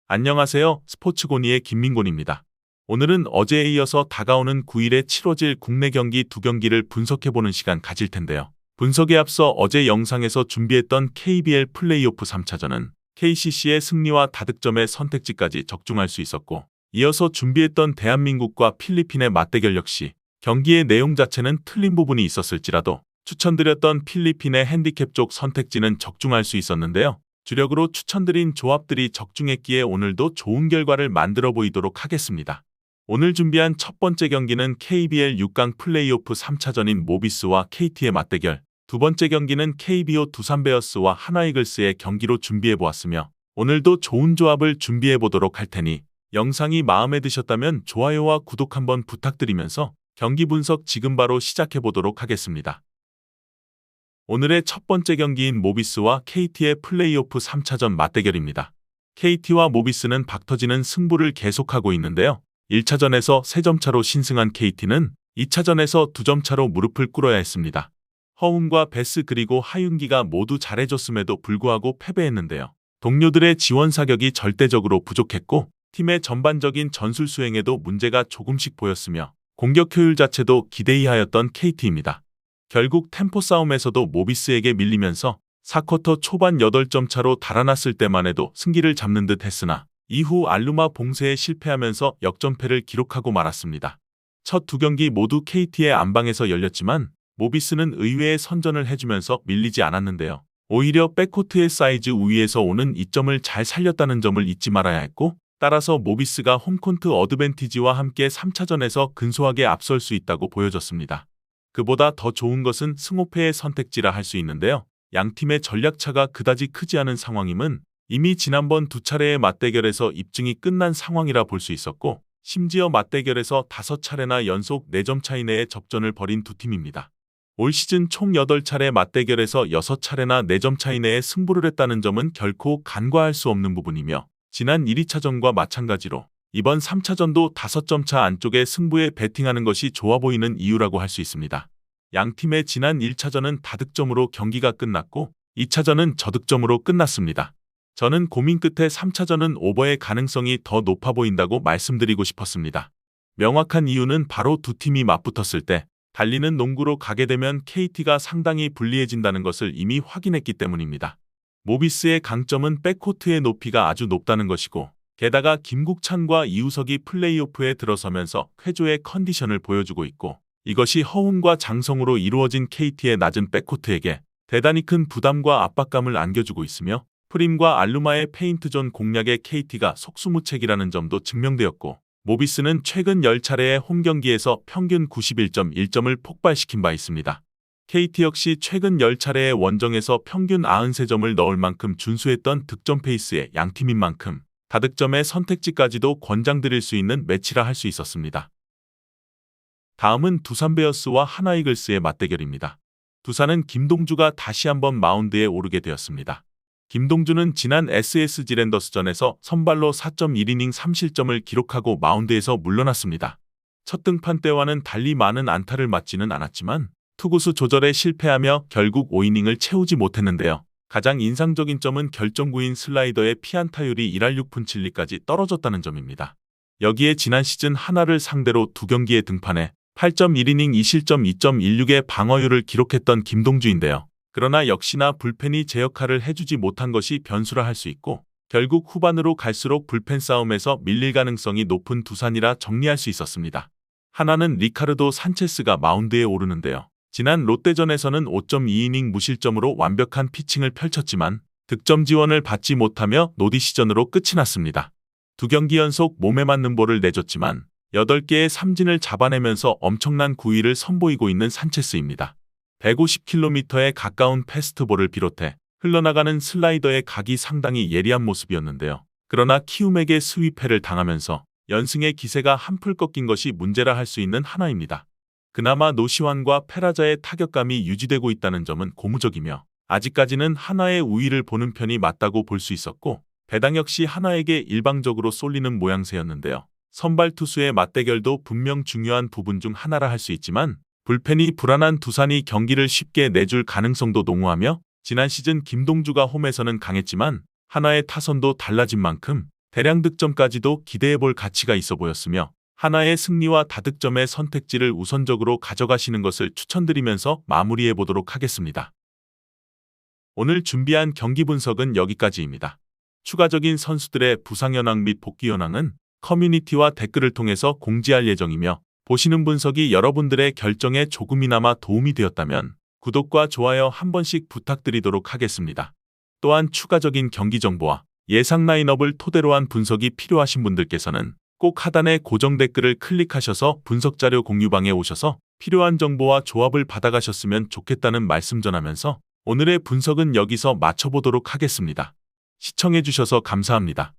안녕하세요. 스포츠고니의 김민곤입니다. 오늘은 어제에 이어서 다가오는 9일에 치러질 국내 경기 두 경기를 분석해보는 시간 가질 텐데요. 분석에 앞서 어제 영상에서 준비했던 KBL 플레이오프 3차전은 KCC의 승리와 다득점의 선택지까지 적중할 수 있었고, 이어서 준비했던 대한민국과 필리핀의 맞대결 역시 경기의 내용 자체는 틀린 부분이 있었을지라도 추천드렸던 필리핀의 핸디캡 쪽 선택지는 적중할 수 있었는데요. 주력으로 추천드린 조합들이 적중했기에 오늘도 좋은 결과를 만들어 보이도록 하겠습니다. 오늘 준비한 첫 번째 경기는 KBL 6강 플레이오프 3차전인 모비스와 KT의 맞대결, 두 번째 경기는 KBO 두산베어스와 하나이글스의 경기로 준비해 보았으며, 오늘도 좋은 조합을 준비해 보도록 할 테니 영상이 마음에 드셨다면 좋아요와 구독 한번 부탁드리면서 경기 분석 지금 바로 시작해 보도록 하겠습니다. 오늘의 첫 번째 경기인 모비스와 KT의 플레이오프 3차전 맞대결입니다. KT와 모비스는 박터지는 승부를 계속하고 있는데요. 1차전에서 3점 차로 신승한 KT는 2차전에서 2점 차로 무릎을 꿇어야 했습니다. 허웅과 베스 그리고 하윤기가 모두 잘해줬음에도 불구하고 패배했는데요. 동료들의 지원 사격이 절대적으로 부족했고 팀의 전반적인 전술 수행에도 문제가 조금씩 보였으며 공격 효율 자체도 기대이하였던 KT입니다. 결국 템포 싸움에서도 모비스에게 밀리면서 4쿼터 초반 8점 차로 달아났을 때만 해도 승기를 잡는 듯 했으나 이후 알루마 봉쇄에 실패하면서 역전패를 기록하고 말았습니다. 첫 두 경기 모두 KT의 안방에서 열렸지만 모비스는 의외의 선전을 해주면서 밀리지 않았는데요. 오히려 백코트의 사이즈 우위에서 오는 이점을 잘 살렸다는 점을 잊지 말아야 했고, 따라서 모비스가 홈코트 어드밴티지와 함께 3차전에서 근소하게 앞설 수 있다고 보여졌습니다. 그보다 더 좋은 것은 승호패의 선택지라 할 수 있는데요. 양팀의 전략차가 그다지 크지 않은 상황임은 이미 지난번 두 차례의 맞대결에서 입증이 끝난 상황이라 볼 수 있었고, 심지어 맞대결에서 5차례나 연속 4점 차이 내의 접전을 벌인 두 팀입니다. 올 시즌 총 8차례 맞대결에서 6차례나 4점 차이 내에 승부를 했다는 점은 결코 간과할 수 없는 부분이며, 지난 1, 2차전과 마찬가지로 이번 3차전도 5점 차 안쪽에 승부에 베팅하는 것이 좋아 보이는 이유라고 할 수 있습니다. 양팀의 지난 1차전은 다득점으로 경기가 끝났고 2차전은 저득점으로 끝났습니다. 저는 고민 끝에 3차전은 오버의 가능성이 더 높아 보인다고 말씀드리고 싶었습니다. 명확한 이유는 바로 두 팀이 맞붙었을 때 달리는 농구로 가게 되면 KT가 상당히 불리해진다는 것을 이미 확인했기 때문입니다. 모비스의 강점은 백코트의 높이가 아주 높다는 것이고, 게다가 김국찬과 이우석이 플레이오프에 들어서면서 쾌조의 컨디션을 보여주고 있고, 이것이 허웅과 장성우로 이루어진 KT의 낮은 백코트에게 대단히 큰 부담과 압박감을 안겨주고 있으며, 프림과 알루마의 페인트존 공략에 KT가 속수무책이라는 점도 증명되었고, 모비스는 최근 10차례의 홈경기에서 평균 91.1점을 폭발시킨 바 있습니다. KT 역시 최근 10차례의 원정에서 평균 93점을 넣을 만큼 준수했던 득점 페이스의 양팀인 만큼 다득점의 선택지까지도 권장드릴 수 있는 매치라 할 수 있었습니다. 다음은 두산베어스와 하나이글스의 맞대결입니다. 두산은 김동주가 다시 한번 마운드에 오르게 되었습니다. 김동주는 지난 SSG 랜더스전에서 선발로 4.1이닝 3실점을 기록하고 마운드에서 물러났습니다. 첫 등판 때와는 달리 많은 안타를 맞지는 않았지만 투구수 조절에 실패하며 결국 5이닝을 채우지 못했는데요. 가장 인상적인 점은 결정구인 슬라이더의 피안타율이 1할 6푼 7리까지 떨어졌다는 점입니다. 여기에 지난 시즌 하나를 상대로 두 경기에 등판해 8.1이닝 2실점 2.16의 방어율을 기록했던 김동주인데요. 그러나 역시나 불펜이 제 역할을 해주지 못한 것이 변수라 할 수 있고, 결국 후반으로 갈수록 불펜 싸움에서 밀릴 가능성이 높은 두산이라 정리할 수 있었습니다. 하나는 리카르도 산체스가 마운드에 오르는데요. 지난 롯데전에서는 5.2이닝 무실점으로 완벽한 피칭을 펼쳤지만 득점 지원을 받지 못하며 노디 시전으로 끝이 났습니다. 두 경기 연속 몸에 맞는 볼을 내줬지만 8개의 삼진을 잡아내면서 엄청난 구위를 선보이고 있는 산체스입니다. 150km에 가까운 패스트볼을 비롯해 흘러나가는 슬라이더의 각이 상당히 예리한 모습이었는데요. 그러나 키움에게 스위패를 당하면서 연승의 기세가 한풀 꺾인 것이 문제라 할 수 있는 하나입니다. 그나마 노시환과 페라자의 타격감이 유지되고 있다는 점은 고무적이며, 아직까지는 하나의 우위를 보는 편이 맞다고 볼 수 있었고, 배당 역시 하나에게 일방적으로 쏠리는 모양새였는데요. 선발 투수의 맞대결도 분명 중요한 부분 중 하나라 할 수 있지만 불펜이 불안한 두산이 경기를 쉽게 내줄 가능성도 농후하며, 지난 시즌 김동주가 홈에서는 강했지만 하나의 타선도 달라진 만큼 대량 득점까지도 기대해볼 가치가 있어 보였으며 하나의 승리와 다득점의 선택지를 우선적으로 가져가시는 것을 추천드리면서 마무리해 보도록 하겠습니다. 오늘 준비한 경기 분석은 여기까지입니다. 추가적인 선수들의 부상 현황 및 복귀 현황은 커뮤니티와 댓글을 통해서 공지할 예정이며 보시는 분석이 여러분들의 결정에 조금이나마 도움이 되었다면 구독과 좋아요 한 번씩 부탁드리도록 하겠습니다. 또한 추가적인 경기 정보와 예상 라인업을 토대로 한 분석이 필요하신 분들께서는 꼭 하단의 고정 댓글을 클릭하셔서 분석자료 공유방에 오셔서 필요한 정보와 조합을 받아가셨으면 좋겠다는 말씀 전하면서 오늘의 분석은 여기서 마쳐보도록 하겠습니다. 시청해주셔서 감사합니다.